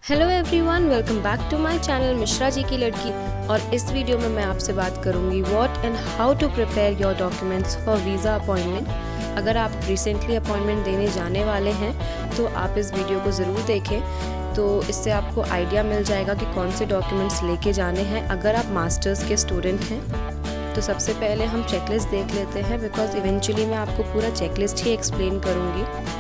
Hello everyone, welcome back to my channel Mishra ji की लड़की। और इस वीडियो में मैं आपसे बात करूंगी what and how to prepare your documents for visa appointment. अगर आप रिसेंटली अपॉइंटमेंट देने जाने वाले हैं तो आप इस वीडियो को ज़रूर देखें, तो इससे आपको आइडिया मिल जाएगा कि कौन से डॉक्यूमेंट्स लेके जाने हैं अगर आप मास्टर्स के स्टूडेंट हैं। तो सबसे पहले हम चेकलिस्ट देख लेते हैं, बिकॉज इवेंचुअली मैं आपको पूरा चेकलिस्ट ही एक्सप्लेन करूँगी।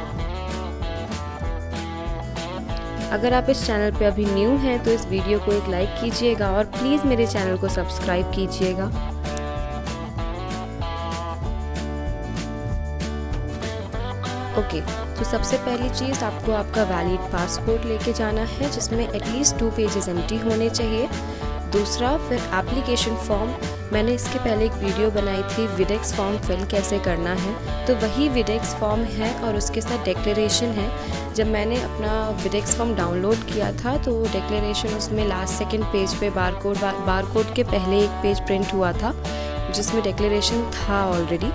अगर आप इस चैनल पे अभी न्यू हैं तो इस वीडियो को एक लाइक कीजिएगा और प्लीज़ मेरे चैनल को सब्सक्राइब कीजिएगा। ओके, तो सबसे पहली चीज़ आपको आपका वैलिड पासपोर्ट लेके जाना है जिसमें एटलीस्ट 2 पेजेस एम्प्टी होने चाहिए। दूसरा, फिर एप्लीकेशन फॉर्म। मैंने इसके पहले एक वीडियो बनाई थी विडेक्स फॉर्म फिल कैसे करना है, तो वही विडेक्स फॉर्म है और उसके साथ डिक्लेरेशन है। जब मैंने अपना विडेक्स फॉर्म डाउनलोड किया था तो डिक्लेरेशन उसमें लास्ट सेकंड पेज पे बारकोड के पहले एक पेज प्रिंट हुआ था जिसमें डिक्लेरेशन था ऑलरेडी,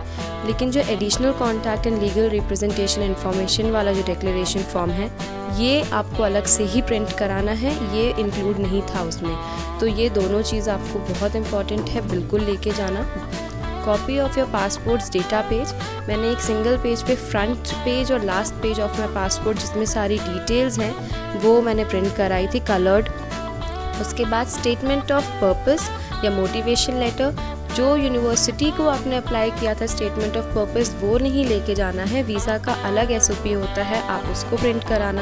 लेकिन जो additional contact and legal representation information वाला जो डिक्लेरेशन फॉर्म है ये आपको अलग से ही प्रिंट कराना है, ये इंक्लूड नहीं था उसमें। तो ये दोनों चीज़ आपको बहुत इंपॉर्टेंट है, बिल्कुल लेके जाना। Copy of your passports data page. मैंने एक सिंगल पेज पे फ्रंट पेज और last page of my passport जिसमें सारी डिटेल्स हैं वो मैंने प्रिंट कराई थी कलर्ड। उसके बाद स्टेटमेंट ऑफ पर्पस या मोटिवेशन लेटर। जो यूनिवर्सिटी को आपने अप्लाई किया था स्टेटमेंट ऑफ पर्पस वो नहीं लेके जाना है, वीज़ा का अलग SOP होता है, आप उसको प्रिंट कराना।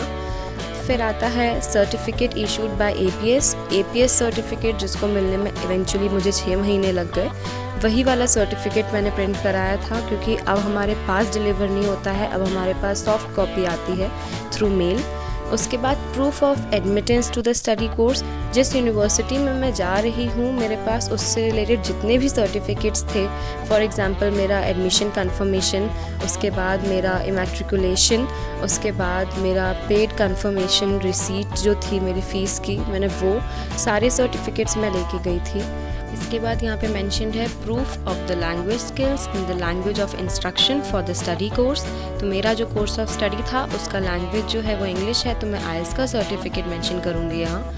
फिर आता है certificate issued by APS certificate जिसको मिलने में इवेंचुअली मुझे 6 महीने लग गए। वही वाला सर्टिफिकेट मैंने प्रिंट कराया था क्योंकि अब हमारे पास डिलीवर नहीं होता है, अब हमारे पास सॉफ्ट कॉपी आती है थ्रू मेल। उसके बाद proof of admittance to the study course. जिस यूनिवर्सिटी में मैं जा रही हूँ मेरे पास उससे रिलेटेड जितने भी सर्टिफिकेट्स थे, फॉर एग्जांपल मेरा एडमिशन कंफर्मेशन, उसके बाद मेरा इमैट्रिकुलेशन, उसके बाद मेरा पेड कंफर्मेशन रिसीट जो थी मेरी फ़ीस की, मैंने वो सारे सर्टिफिकेट्स मैं लेके गई थी। इसके बाद यहाँ पे मेंशन्ड है proof of the language skills in the language of instruction for the study course. तो मेरा जो कोर्स ऑफ स्टडी था उसका लैंग्वेज जो है वो इंग्लिश है, तो मैं IELTS का सर्टिफिकेट मेंशन करूँगी यहाँ।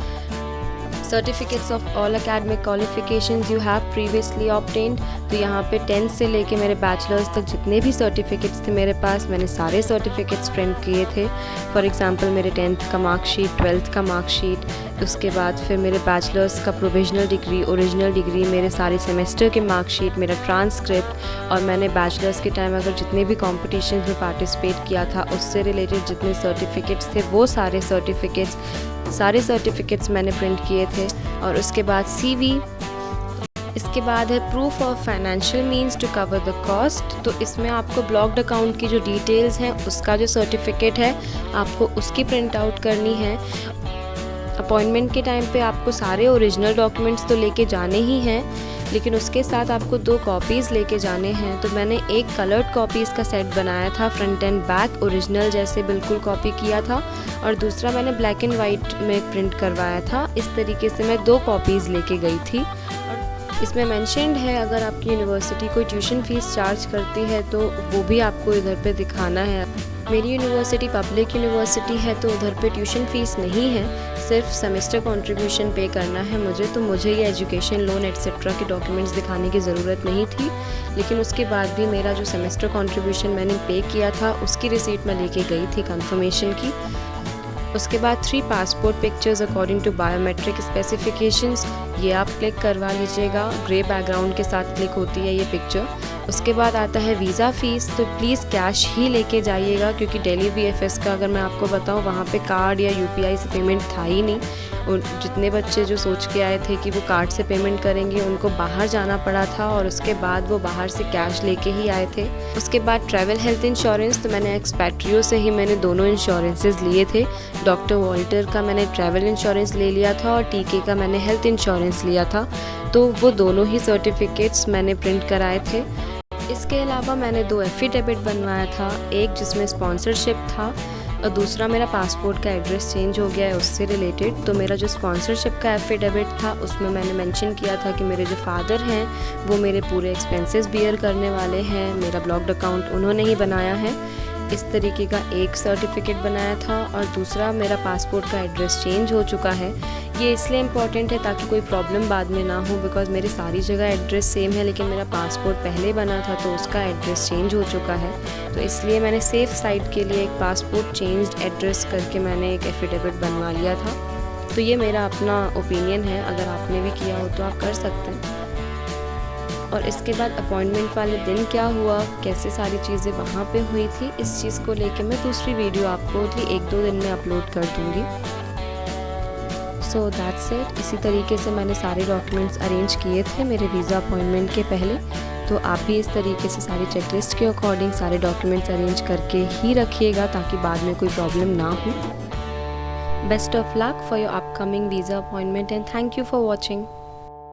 Certificates of all academic qualifications you have previously obtained. तो यहाँ पे 10th से लेके मेरे बैचलर्स तक जितने भी सर्टिफिकेट्स थे मेरे पास, मैंने सारे सर्टिफिकेट्स प्रिंट किए थे। फॉर एग्जांपल मेरे 10th का मार्कशीट, 12th का मार्कशीट, उसके बाद फिर मेरे बैचलर्स का प्रोविजनल डिग्री, ओरिजिनल डिग्री, मेरे सारे सेमेस्टर के मार्कशीट, मेरा ट्रांसक्रिप्ट, और मैंने बैचलर्स के टाइम अगर जितने भी कॉम्पिटिशन में पार्टिसिपेट किया था उससे रिलेटेड जितने सर्टिफिकेट्स थे वो सारे सर्टिफिकेट्स मैंने प्रिंट किए थे। और उसके बाद CV। इसके बाद है proof of financial means to cover the cost. तो इसमें आपको ब्लॉक्ड अकाउंट की जो डिटेल्स हैं उसका जो सर्टिफिकेट है आपको उसकी प्रिंट आउट करनी है। अपॉइंटमेंट के टाइम पे आपको सारे ओरिजिनल डॉक्यूमेंट्स तो लेके जाने ही हैं, लेकिन उसके साथ आपको 2 कॉपीज़ लेके जाने हैं। तो मैंने एक कलर्ड कॉपीज़ का सेट बनाया था, फ्रंट एंड बैक ओरिजिनल जैसे बिल्कुल कॉपी किया था, और दूसरा मैंने ब्लैक एंड वाइट में प्रिंट करवाया था। इस तरीके से मैं 2 कॉपीज़ लेके गई थी। और इसमें मेंशन्ड है अगर आपकी यूनिवर्सिटी कोई ट्यूशन फ़ीस चार्ज करती है तो वो भी आपको इधर पे दिखाना है। मेरी यूनिवर्सिटी पब्लिक यूनिवर्सिटी है तो उधर पे ट्यूशन फ़ीस नहीं है, सिर्फ सेमेस्टर कंट्रीब्यूशन पे करना है मुझे। तो मुझे ये एजुकेशन लोन एट्सेट्रा के डॉक्यूमेंट्स दिखाने की ज़रूरत नहीं थी, लेकिन उसके बाद भी मेरा जो सेमेस्टर कंट्रीब्यूशन मैंने पे किया था उसकी रिसीट मैं लेके गई थी कंफर्मेशन की। उसके बाद 3 passport pictures according to biometric specifications, ये आप क्लिक करवा लीजिएगा, ग्रे बैकग्राउंड के साथ क्लिक होती है ये पिक्चर। उसके बाद आता है वीज़ा फ़ीस। तो प्लीज़ कैश ही लेके जाइएगा क्योंकि दिल्ली VFS का अगर मैं आपको बताऊं वहाँ पे कार्ड या UPI से पेमेंट था ही नहीं। और जितने बच्चे जो सोच के आए थे कि वो कार्ड से पेमेंट करेंगे उनको बाहर जाना पड़ा था और उसके बाद वो बाहर से कैश लेके ही आए थे। उसके बाद ट्रैवल हेल्थ इंश्योरेंस। तो मैंने एक्सपैट्रियो से ही मैंने दोनों इंश्योरेंसेस लिए थे। डॉक्टर वॉल्टर का मैंने ट्रैवल इंश्योरेंस ले लिया था और TK का मैंने हेल्थ इंश्योरेंस लिया था, तो वो दोनों ही सर्टिफिकेट्स मैंने प्रिंट कराए थे। इसके अलावा मैंने 2 एफिडेविट बनवाया था, एक जिसमें स्पॉन्सरशिप था और दूसरा मेरा पासपोर्ट का एड्रेस चेंज हो गया है उससे रिलेटेड। तो मेरा जो स्पॉन्सरशिप का एफिडेविट था उसमें मैंने मेंशन किया था कि मेरे जो फादर हैं वो मेरे पूरे एक्सपेंसेस बियर करने वाले हैं, मेरा ब्लॉक्ड अकाउंट उन्होंने ही बनाया है। इस तरीके का एक सर्टिफिकेट बनाया था और दूसरा मेरा पासपोर्ट का एड्रेस चेंज हो चुका है। ये इसलिए इम्पॉर्टेंट है ताकि कोई प्रॉब्लम बाद में ना हो, बिकॉज़ मेरी सारी जगह एड्रेस सेम है, लेकिन मेरा पासपोर्ट पहले बना था तो उसका एड्रेस चेंज हो चुका है। तो इसलिए मैंने सेफ़ साइड के लिए एक पासपोर्ट चेंज्ड एड्रेस करके मैंने एक एफिडेविट बनवा लिया था। तो ये मेरा अपना ओपिनियन है, अगर आपने भी किया हो तो आप कर सकते हैं। और इसके बाद अपॉइंटमेंट वाले दिन क्या हुआ, कैसे सारी चीज़ें वहाँ पे हुई थी, इस चीज़ को लेके मैं दूसरी वीडियो आपको 1-2 दिन में अपलोड कर दूँगी। So that's it. इसी तरीके से मैंने सारे डॉक्यूमेंट्स अरेंज किए थे मेरे वीज़ा अपॉइंटमेंट के पहले। तो आप भी इस तरीके से सारी चेकलिस्ट के अकॉर्डिंग सारे डॉक्यूमेंट्स अरेंज करके ही रखिएगा ताकि बाद में कोई प्रॉब्लम ना हो। Best of luck for your upcoming visa appointment and thank you for watching.